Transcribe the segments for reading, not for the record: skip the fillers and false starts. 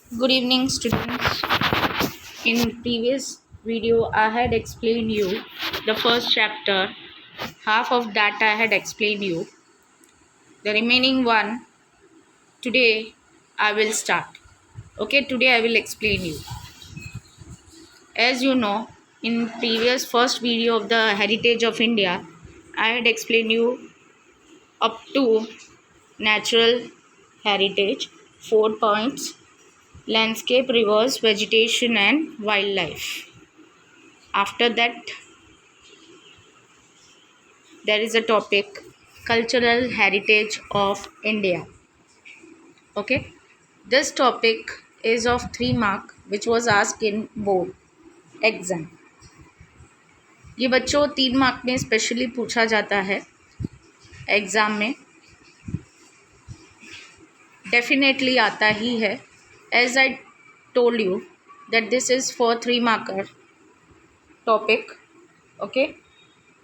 Good evening, students. In previous video, I had explained you the first chapter. Half of that I had explained you. The remaining one today I will start. Okay, today I will explain you. As you know, in previous first video of the heritage of India, I had explained you up to natural heritage, 4 points: landscape, rivers, vegetation, and wildlife. After that, there is a topic: cultural heritage of India. Okay, this topic is of 3 mark, which was asked in board exam. ये बच्चों 3 mark में specially पूछा जाता है exam में, definitely आता ही है. As I told you that this is for 3 marker topic. Okay,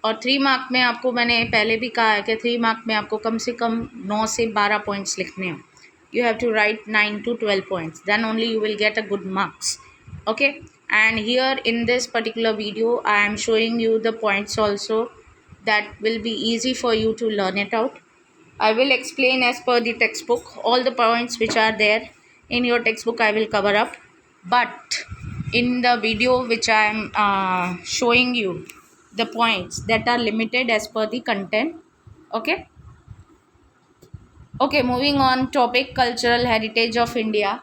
और 3 मार्क में आपको मैंने पहले भी कहा है कि 3 मार्क में आपको कम से कम 9 से 12 पॉइंट्स लिखने हैं. You have to write 9 to 12 points, then only you will get a good marks. Okay, and here in this particular video I am showing you the points also, that will be easy for you to learn it out. I will explain as per the textbook. All the points which are there in your textbook I will cover up, but in the video which I am showing you the points that are limited as per the content. Okay. Okay, moving on. Topic: cultural heritage of India.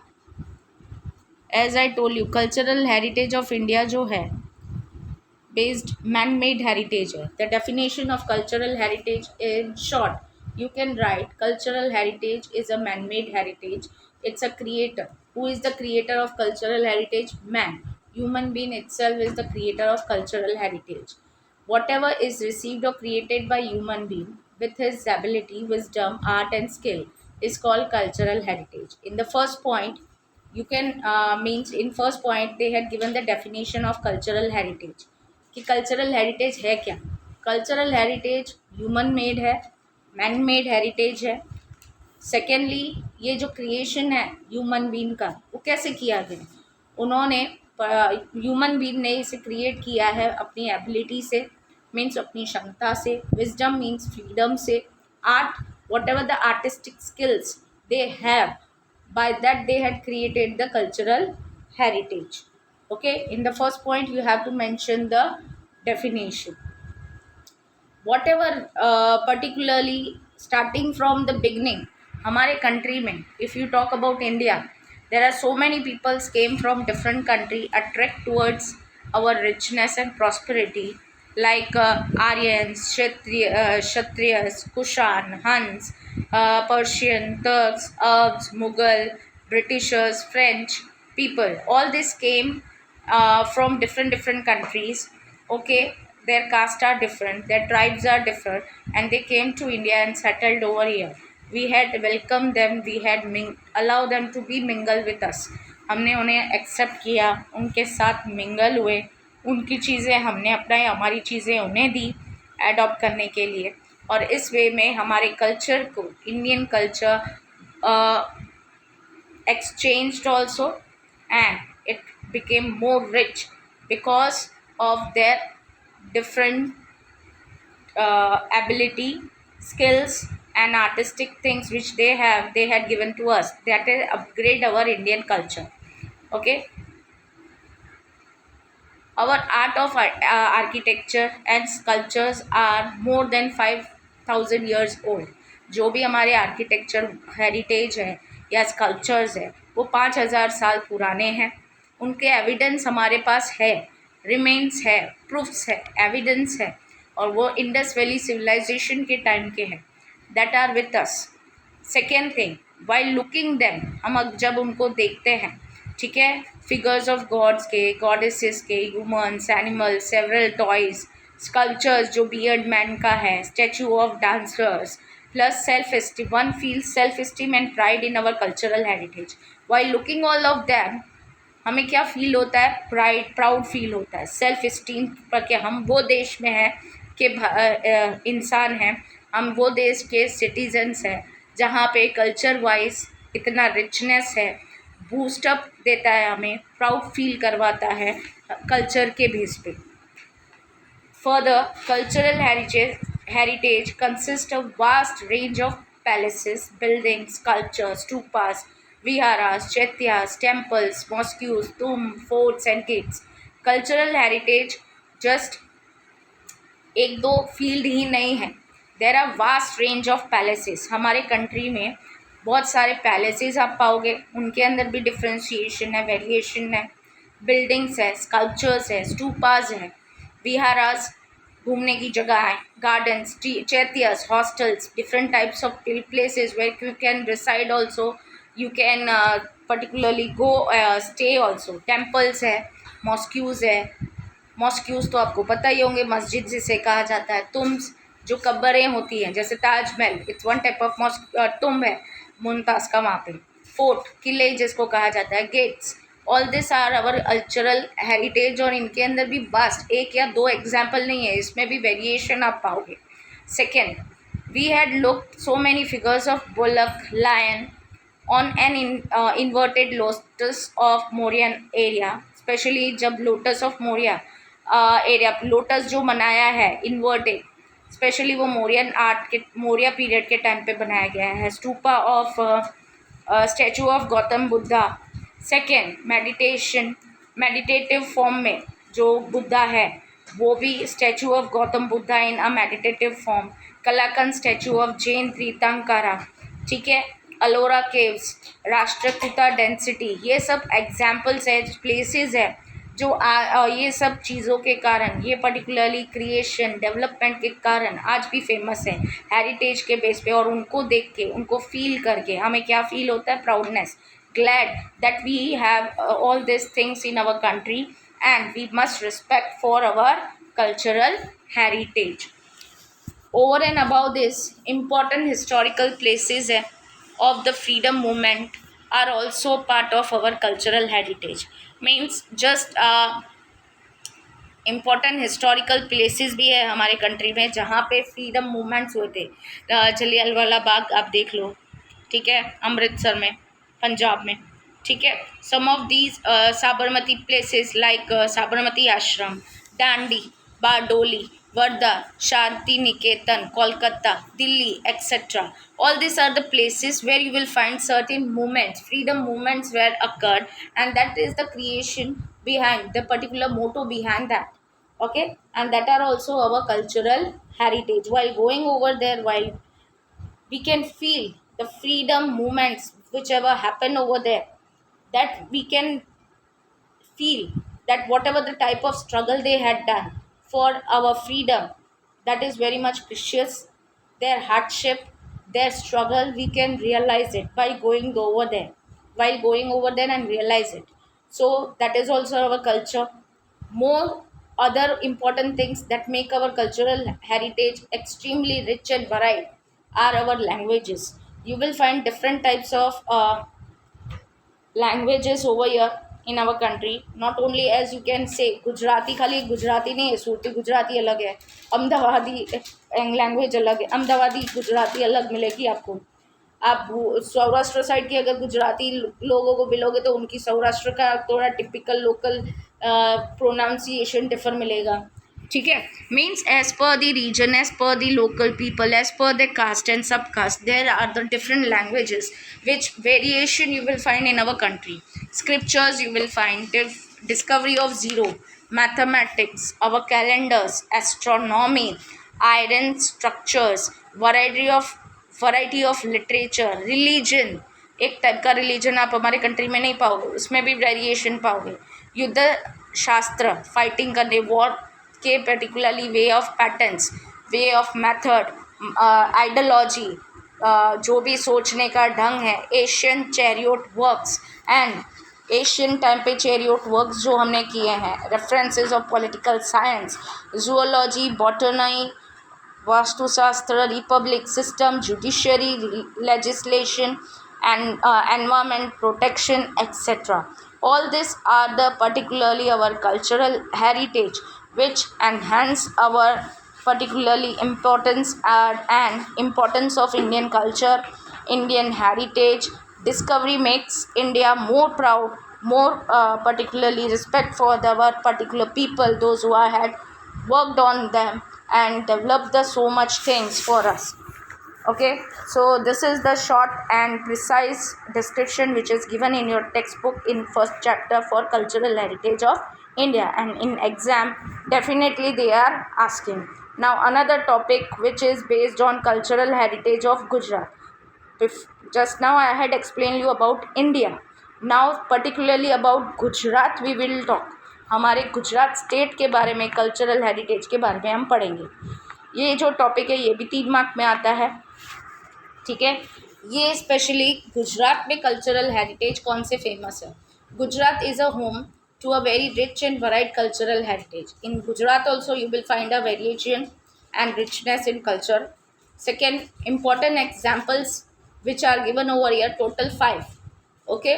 As I told you, cultural heritage of India जो है based man-made heritage है. The definition of cultural heritage, in short, you can write: cultural heritage is a man-made heritage. It's a creator. Who is the creator of cultural heritage? Man. Human being itself is the creator of cultural heritage. Whatever is received or created by human being with his ability, wisdom, art and skill is called cultural heritage. In the first point, you can means in first point they had given the definition of cultural heritage कि cultural heritage है क्या. Cultural heritage human made है, man made heritage है. Secondly, ये जो creation है human being का, वो कैसे किया गया. उन्होंने ह्यूमन बीइंग ने इसे क्रिएट किया है अपनी एबिलिटी से, मीन्स अपनी क्षमता से. विजडम मीन्स फ्रीडम से. Art, what ever the artistic skills they have, by that they had created the cultural heritage. Okay, in the first point you have to mention the definition. Whatever particularly starting from the beginning, हमारे country में, if you talk about India, there are so many peoples came from different country attract towards our richness and prosperity, like Aryans, Kshatriyas, Kushan, Huns, Persian, Turks, Arabs, Mughal, Britishers, French people. All this came from different countries. Okay, their caste are different, their tribes are different, and they came to India and settled over here. We had welcomed them, we had allow them to be mingle with us. हमने उन्हें accept किया, उनके साथ mingle हुए, उनकी चीज़ें हमने अपनाई, हमारी चीज़ें उन्हें दी एडॉप्ट करने के लिए. और इस वे में हमारे कल्चर को, Indian culture exchanged also, and it became more rich because of their different ability, skills and artistic things which they had given to us, that is upgrade our Indian culture. Okay, our art of architecture and sculptures are more than 5,000 years old. जो भी हमारे architecture heritage है या sculptures है वो 5,000 साल पुराने हैं. उनके एविडेंस हमारे पास है, रिमेन्स है, प्रूफ्स है, एविडेंस है, और वो इंडस वैली सिविलाइजेशन के टाइम के हैं, that are with us. Second thing, while looking them, हम जब उनको देखते हैं, ठीक है, फिगर्स ऑफ गॉड्स के, गॉडेसेस के, humans, animals, several toys, sculptures जो बियर्ड मैन का है, statue of dancers, plus self esteem. One feel self esteem and pride in our cultural heritage. While looking all of them, हमें क्या feel होता है? Proud feel होता है, self esteem पर कि हम वो देश में हैं कि इंसान हैं, हम वो देश के सिटीजन्स हैं जहाँ पे कल्चर वाइज इतना रिचनेस है, बूस्टअप देता है, हमें प्राउड फील करवाता है कल्चर के बेस पे. Further, cultural heritage consists of vast range of palaces, buildings, sculptures, stupas, viharas, chaityas, temples, mosques, tombs, forts and gates. Cultural heritage just एक दो फील्ड ही नहीं है. There are vast range of palaces. हमारे country में बहुत सारे palaces आप पाओगे, उनके अंदर भी डिफ्रेंशिएशन है, वेरिएशन है. बिल्डिंग्स है, स्कल्पचर्स है, स्टूपाज है, विहारास घूमने की जगह है, गार्डन्स, चैत्यस, hostels, different types of places where you can reside also, you can particularly go stay also. Temples है, मॉस्क्यूज है. मॉस्क्यूज तो आपको पता ही होंगे, मस्जिद जिसे कहा जाता है. तुम्स जो कब्रें होती हैं, जैसे Taj Mahal, it's one type of tomb है मुमताज का वहाँ पे. फोर्ट, किले जिसको कहा जाता है, gates, all this are our cultural heritage. और इनके अंदर भी वास्ट, एक या दो एग्जाम्पल नहीं है, इसमें भी वेरिएशन आप पाओगे. Second, we had looked so many figures of bullock, lion on an inverted lotus of Mauryan area, specially जब lotus of Maurya area, lotus जो बनाया है इन्वर्टेड, स्पेशली वो मौर्यन आर्ट के, मौर्य पीरियड के टाइम पे बनाया गया है. Stupa of statue of Gautam Buddha. Second, meditative form में जो बुद्धा है वो भी statue of Gautam Buddha in a meditative form. कलाकंद स्टैचू ऑफ जैन तीर्थंकरा, ठीक है. अलोरा केव्स, राष्ट्रकूटा डेंसिटी, ये सब एग्जाम्पल्स है, प्लेसेस है जो ये सब चीज़ों के कारण, ये पर्टिकुलरली क्रिएशन डेवलपमेंट के कारण आज भी फेमस है हेरिटेज के बेस पे. और उनको देख के, उनको फील करके हमें क्या फील होता है? Proudness, glad that we have all this things in our country and we must respect for our cultural heritage. Over and above this, important historical places of the freedom movement are also part of our cultural heritage. Means just important historical places भी है हमारे country में जहाँ पे freedom movements हुए थे. जलियांवाला बाग आप देख लो, ठीक है, अमृतसर में, पंजाब में, ठीक है. Some of these Sabarmati places like Sabarmati Ashram, Dandi, Bardoli, Wardha, Shanti Niketan, Kolkata, Delhi, etc. All these are the places where you will find certain movements, freedom movements were occurred, and that is the creation behind, the particular motto behind that. Okay, and that are also our cultural heritage. While going over there, while we can feel the freedom movements whichever happen over there, that we can feel that whatever the type of struggle they had done for our freedom, that is very much precious. Their hardship, their struggle, we can realize it by going over there, while going over there and realize it. So that is also our culture. More other important things that make our cultural heritage extremely rich and varied are our languages. You will find different types of languages over here in our country. Not only, as you can say, Gujarati, खाली गुजराती नहीं है, सूरती गुजराती अलग है, Ahmedabadi language अलग है, अहमदाबादी गुजराती अलग मिलेगी आपको. आप सौराष्ट्र साइड की अगर गुजराती लोगों को मिलोगे तो उनकी सौराष्ट्र का थोड़ा टिपिकल लोकल प्रोनाउंसिएशन डिफर मिलेगा, ठीक है. Means as per the region, as per the local people, as per the caste and sub caste, there are the different languages which variation you will find in our country. Scriptures you will find, discovery of zero, mathematics, our calendars, astronomy, iron structures, variety of literature, religion. एक type का religion आप हमारे country में नहीं पाओगे, उसमें भी variation पाओगे. युद्ध शास्त्र, फाइटिंग करने, वॉर के particularly way of patterns, way of method, ideology, जो भी सोचने का ढंग है, Asian chariot works and Asian time पे चैरियोट वर्क्स जो हमने किए हैं, references of political science, zoology, botany, Vastushastra, Republic system, judiciary, legislation and environment protection, etc. All this are the particularly our cultural heritage which enhance our particularly importance and importance of Indian culture, Indian heritage, Discovery makes India more proud, more particularly respect for our particular people, those who are had worked on them and developed the so much things for us. Okay, so this is the short and precise description which is given in your textbook in first chapter for cultural heritage of India, and in exam definitely they are asking. Now another topic which is based on cultural heritage of Gujarat. Just now I had explained you about India. Now particularly about Gujarat we will talk. हमारे Gujarat state के बारे में, cultural heritage के बारे में हम पढ़ेंगे. ये जो टॉपिक है ये भी 3 मार्क में आता है. ठीक है, ये स्पेशली गुजरात में कल्चरल हेरिटेज कौन से फेमस है. Gujarat is a home to a very rich and varied cultural heritage. In Gujarat also you will find a variation and richness in culture. Second, important examples which are given over here, total 5. Okay,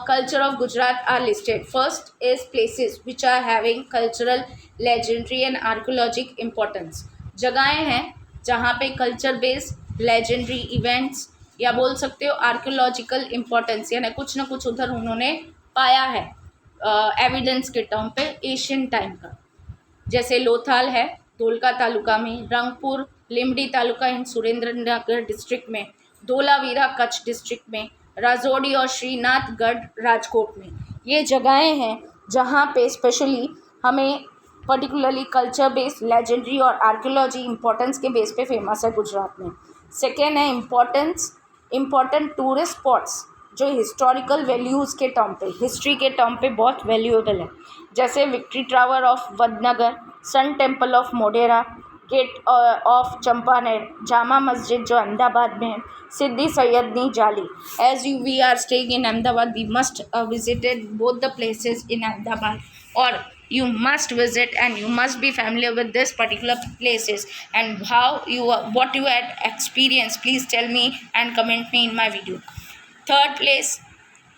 culture of Gujarat are listed. First is places which are having cultural, legendary and archaeological importance. जगहें हैं जहाँ पे culture based legendary events या बोल सकते हो archaeological importance, यानी कुछ ना कुछ उधर उन्होंने पाया है एविडेंस के टर्म पे एशियन टाइम का. जैसे लोथाल है धोलका तालुका में, रंगपुर लिमडी तालुका इन सुरेंद्रनगर डिस्ट्रिक्ट में, धोलावीरा कच्छ डिस्ट्रिक्ट में, राजौड़ी और श्रीनाथगढ़ राजकोट में. ये जगहें हैं जहाँ पे स्पेशली हमें पर्टिकुलरली कल्चर बेस्ड लेजेंडरी और आर्कियोलॉजी इम्पोर्टेंस के बेस पे फेमस है गुजरात में. सेकेंड है इम्पोर्टेंट टूरिस्ट स्पॉट्स जो हिस्टोरिकल वैल्यूज़ के टर्म पे, हिस्ट्री के टर्म पे बहुत वैल्यूएबल है. जैसे victory tower of Vadnagar, sun temple of Modhera, gate of Champaner, Jama Masjid जो अहमदाबाद में है, Siddi Saiyedni Jali. As you we are staying in Ahmedabad, we must visited both the places in Ahmedabad, और you must visit and you must be familiar with this particular places, and how you what you had experienced, please tell me and comment me in my video. Third place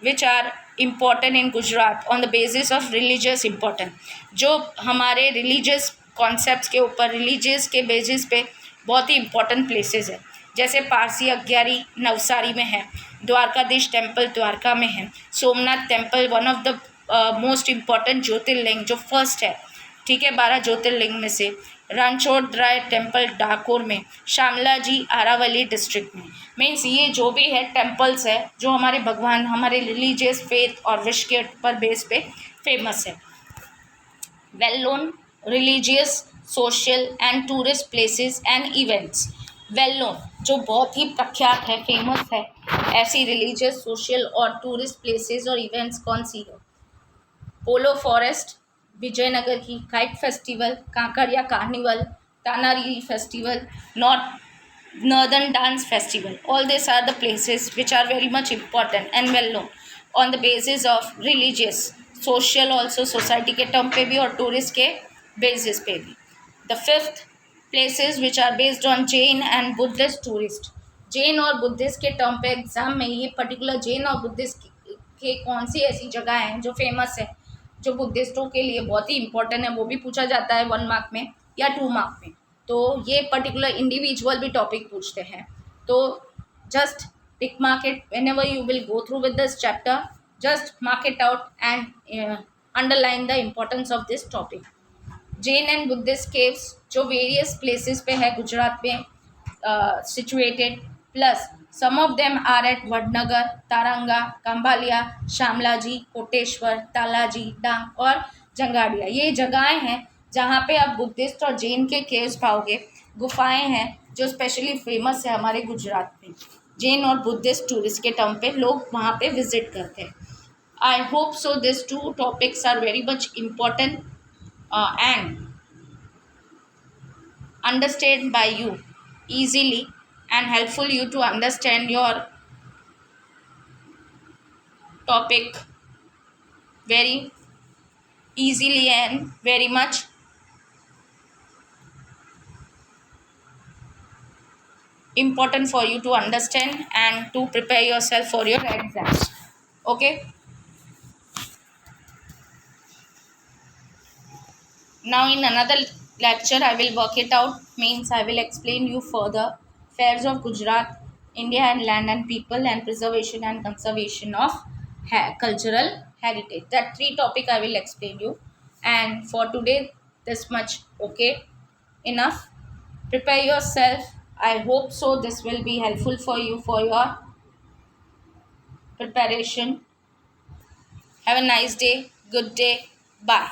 which are important in Gujarat on the basis of religious importance, जो हमारे religious concepts के ऊपर, religious के basis पे बहुत ही important places है. जैसे पारसी अग्यारी नवसारी में है, द्वारकाधीश टेम्पल द्वारका में है, Somnath temple one of the most important jyotirlinga जो फर्स्ट है, ठीक है, 12 ज्योतिर्लिंग में से. रणछोड़राय टेम्पल डाकोर में, श्यामला जी आरावली डिस्ट्रिक्ट में. मीन्स ये जो भी है टेम्पल्स है जो हमारे भगवान, हमारे रिलीजियस फेथ और विश के ऊपर बेस पे फेमस है. Well known religious, social and tourist places and events. Well known जो बहुत ही प्रख्यात है, फेमस है, ऐसी रिलीजियस, सोशल और टूरिस्ट प्लेसेस और इवेंट्स कौन सी है. पोलो फॉरेस्ट विजयनगर की, kite festival, Kankaria carnival, Tanari festival, northern dance festival. All this are the places which are very much important and well known on the basis of religious, social also society के term पे भी और tourist के basis पे भी. The fifth places which are based on Jain and Buddhist tourist. Jain और Buddhist के term पे एग्जाम में ये पर्टिकुलर जैन और बुद्धिस्ट के कौन सी ऐसी जगह हैं जो फेमस है, जो बुद्धिस्टों के लिए बहुत ही इंपॉर्टेंट है, वो भी पूछा जाता है 1 मार्क में या 2 मार्क में. तो ये पर्टिकुलर इंडिविजुअल भी टॉपिक पूछते हैं. तो just tick mark it whenever you will go through with this chapter, just mark it out and underline the importance of this topic. Jain and Buddhist caves जो वेरियस प्लेसेस पे है गुजरात में situated, plus some of them are at Vadnagar, Taranga, Kambhalia, Shamlaji, Koteshwar, Talaji, Dang और जंगाड़िया. ये जगहें हैं जहाँ पे आप बुद्धिस्ट और जैन के केव्स पाओगे, गुफाएं हैं जो स्पेशली फेमस है हमारे गुजरात में. जैन और बुद्धिस्ट टूरिस्ट के टर्म पे लोग वहाँ पे विजिट करते हैं. I hope so this 2 topics are very much important and understood by you easily and helpful you to understand your topic very easily and very much important for you to understand and to prepare yourself for your exams. Okay, now in another lecture I will work it out, means I will explain you further fairs of Gujarat India and land and people, and preservation and conservation of cultural heritage. That three topic I will explain you. And for today, this much. Okay, enough. Prepare yourself. I hope so. This will be helpful for you for your preparation. Have a nice day. Good day. Bye.